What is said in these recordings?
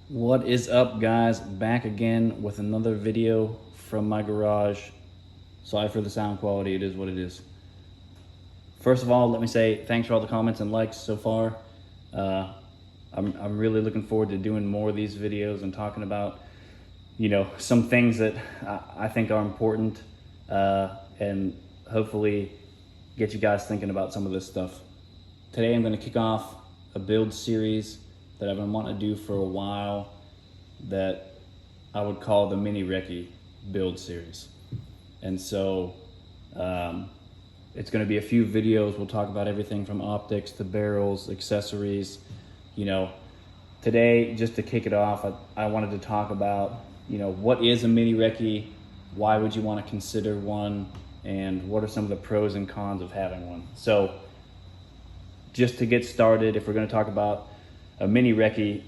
What is up, guys? Back again with another video from my garage. Sorry for the sound quality, it is what it is. First of all, let me say thanks for all the comments and likes so far. I'm really looking forward to doing more of these videos and talking about, some things that I think are important, and hopefully get you guys thinking about some of this stuff. Today I'm going to kick off a build series that I've been wanting to do for a while that I would call the Mini-RECCE build series. And so it's going to be a few videos. We'll talk about everything from optics to barrels, accessories. Today, just to kick it off, I wanted to talk about, what is a Mini-RECCE? Why would you want to consider one? And what are some of the pros and cons of having one? So just to get started, if we're going to talk about a Mini-RECCE,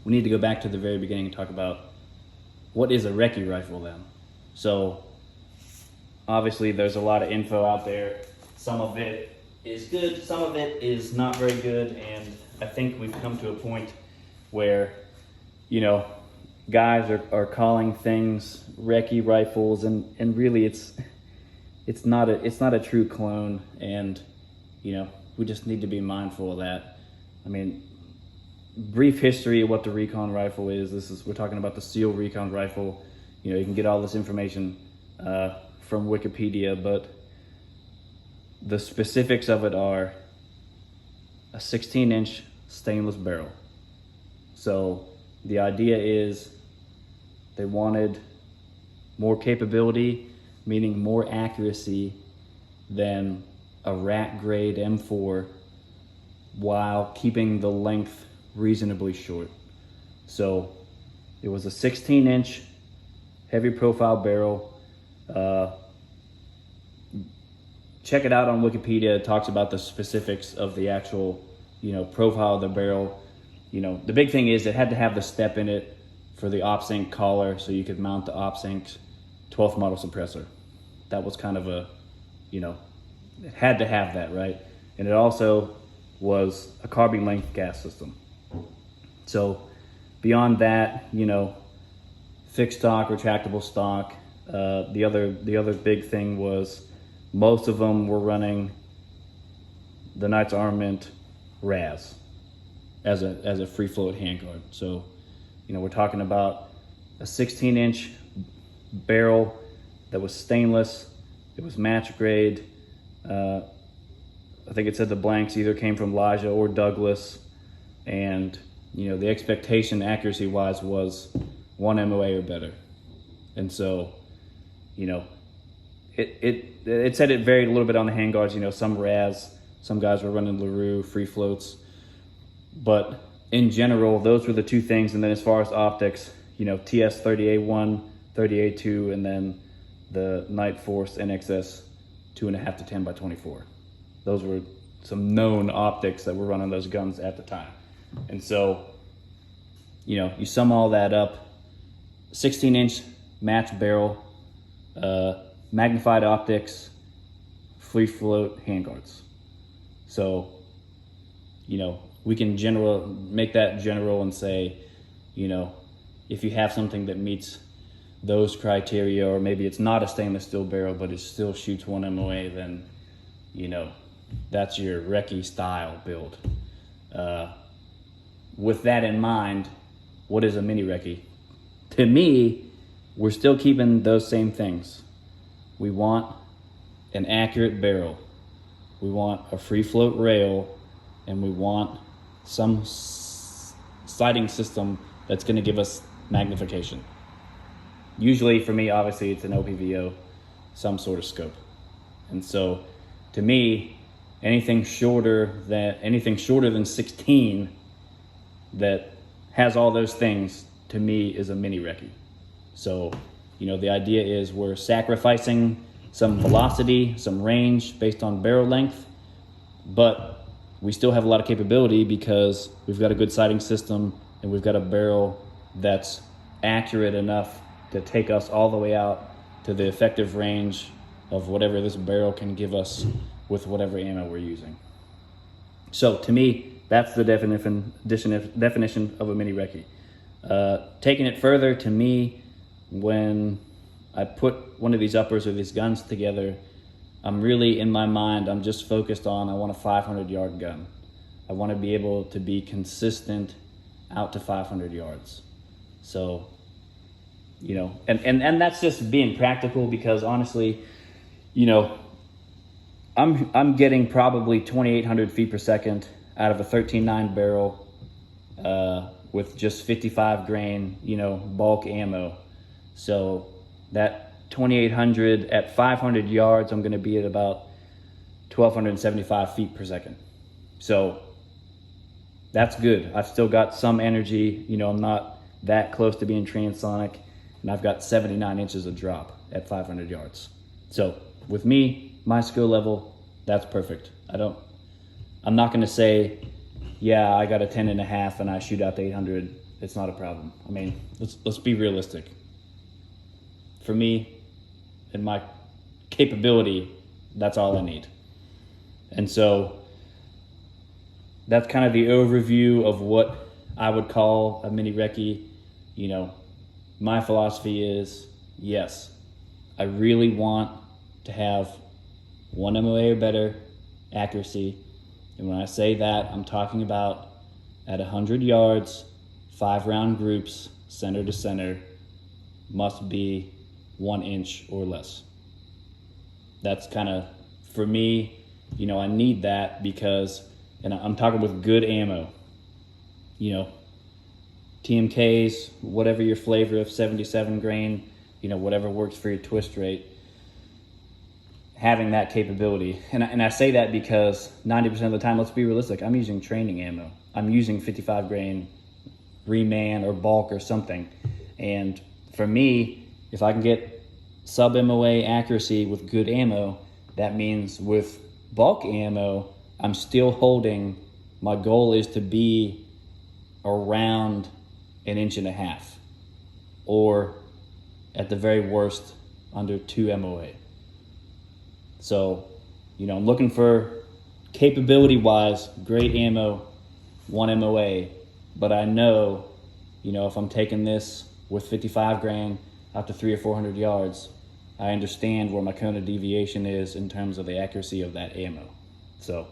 we need to go back to the very beginning and talk about what is a recce rifle then. So obviously there's a lot of info out there. Some of it is good, some of it is not very good, and I think we've come to a point where, guys are calling things recce rifles, and really it's not a true clone, and we just need to be mindful of that. I mean, brief history of what the recon rifle is. We're talking about the SEAL recon rifle. You can get all this information from Wikipedia, but the specifics of it are a 16-inch stainless barrel. So the idea is they wanted more capability, meaning more accuracy than a rack grade M4, while keeping the length reasonably short. So it was a 16-inch heavy profile barrel. Check it out on Wikipedia. It talks about the specifics of the actual, profile of the barrel. The big thing is it had to have the step in it for the OpSync collar, so you could mount the OpSync 12th model suppressor. That was kind of a, it had to have that, right? And it also was a carbine length gas system. So beyond that, fixed stock, retractable stock. The other big thing was most of them were running the Knights Armament RAS as a free float handguard. So, we're talking about a 16-inch barrel that was stainless. It was match grade. I think it said the blanks either came from Elijah or Douglas, and the expectation accuracy wise was 1 MOA or better. And so it said it varied a little bit on the handguards. Some RAS, some guys were running LaRue free floats, but in general those were the two things. And then as far as optics, TS 30A1, 30A2, and then the Night Force NXS 2.5 to 10 by 24. Those were some known optics that were running those guns at the time. And so, you sum all that up, 16-inch match barrel, magnified optics, free float handguards. So, we can make that general and say, if you have something that meets those criteria, or maybe it's not a stainless steel barrel, but it still shoots 1 MOA, then, that's your recce style build. With that in mind, what is a Mini-RECCE? To me, we're still keeping those same things. We want an accurate barrel. We want a free float rail, and we want some sighting system that's going to give us magnification. Usually for me, obviously, it's an OPVO, some sort of scope. And so to me, anything shorter than 16 that has all those things, to me, is a Mini-RECCE. So, the idea is we're sacrificing some velocity, some range based on barrel length, but we still have a lot of capability because we've got a good sighting system and we've got a barrel that's accurate enough to take us all the way out to the effective range of whatever this barrel can give us with whatever ammo we're using. So to me, that's the definition of a Mini-RECCE. Taking it further, to me, when I put one of these uppers or these guns together, I'm really, in my mind, I'm just focused on, I want a 500-yard gun. I want to be able to be consistent out to 500 yards. So, you know, and that's just being practical, because honestly, you know, I'm getting probably 2,800 feet per second out of a 13.9 barrel with just 55 grain, you know, bulk ammo. So that 2,800 at 500 yards, I'm going to be at about 1,275 feet per second. So that's good. I've still got some energy. You know, I'm not that close to being transonic, and I've got 79 inches of drop at 500 yards. So with me, my skill level, that's perfect. I'm not gonna say, yeah, I got a 10.5 and I shoot out to 800. It's not a problem. I mean, let's be realistic. For me and my capability, that's all I need. And so that's kind of the overview of what I would call a Mini-RECCE. You know, my philosophy is, yes, I really want to have 1 MOA or better accuracy. And when I say that, I'm talking about at 100 yards, 5-round groups, center to center, must be 1 inch or less. That's kind of, for me, you know, I need that because, and I'm talking with good ammo, you know, TMKs, whatever your flavor of 77 grain, you know, whatever works for your twist rate, having that capability. And I say that because 90% of the time, let's be realistic, I'm using training ammo. I'm using 55 grain reman or bulk or something. And for me, if I can get sub MOA accuracy with good ammo, that means with bulk ammo, I'm still holding, my goal is to be around 1.5 inches, or at the very worst, under 2 MOA. So, you know, I'm looking for capability-wise, great ammo, 1 MOA, but I know, you know, if I'm taking this with 55 grain out to 300 or 400 yards, I understand where my cone of deviation is in terms of the accuracy of that ammo. So,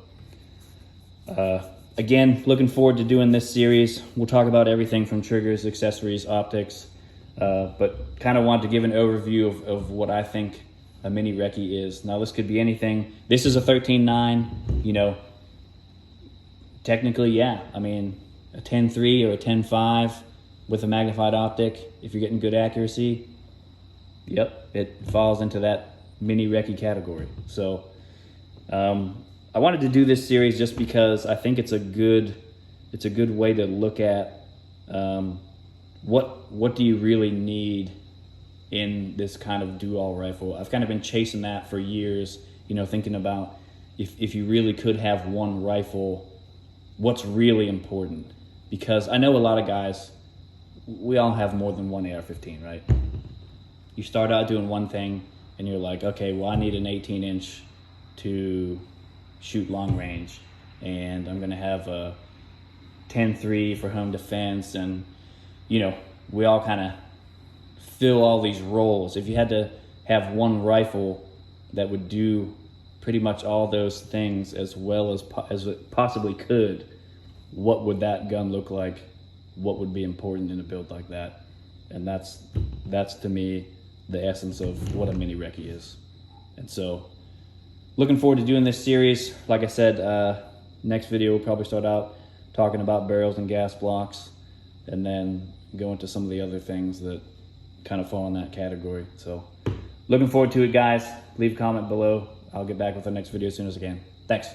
again, looking forward to doing this series. We'll talk about everything from triggers, accessories, optics, but kind of want to give an overview of what I think a Mini-RECCE is. Now, this could be anything. This is a 13.9, you know, technically, yeah. I mean, a 10.3 or a 10.5 with a magnified optic, if you're getting good accuracy, yep, it falls into that Mini-RECCE category. So I wanted to do this series just because I think it's a good way to look at what do you really need in this kind of do-all rifle. I've kind of been chasing that for years, you know, thinking about if you really could have one rifle, what's really important. Because I know a lot of guys, we all have more than one AR-15, right? You start out doing one thing and you're like, okay, well, I need an 18-inch to shoot long range, and I'm gonna have a 10.3 for home defense, and you know, we all kind of fill all these roles. If you had to have one rifle that would do pretty much all those things as well as it possibly could, what would that gun look like? What would be important in a build like that? And that's to me the essence of what a Mini-RECCE is. And so, looking forward to doing this series. Like I said, next video we'll probably start out talking about barrels and gas blocks, and then go into some of the other things that kind of fall in that category. So, looking forward to it, guys. Leave a comment below. I'll get back with the next video as soon as I can. Thanks.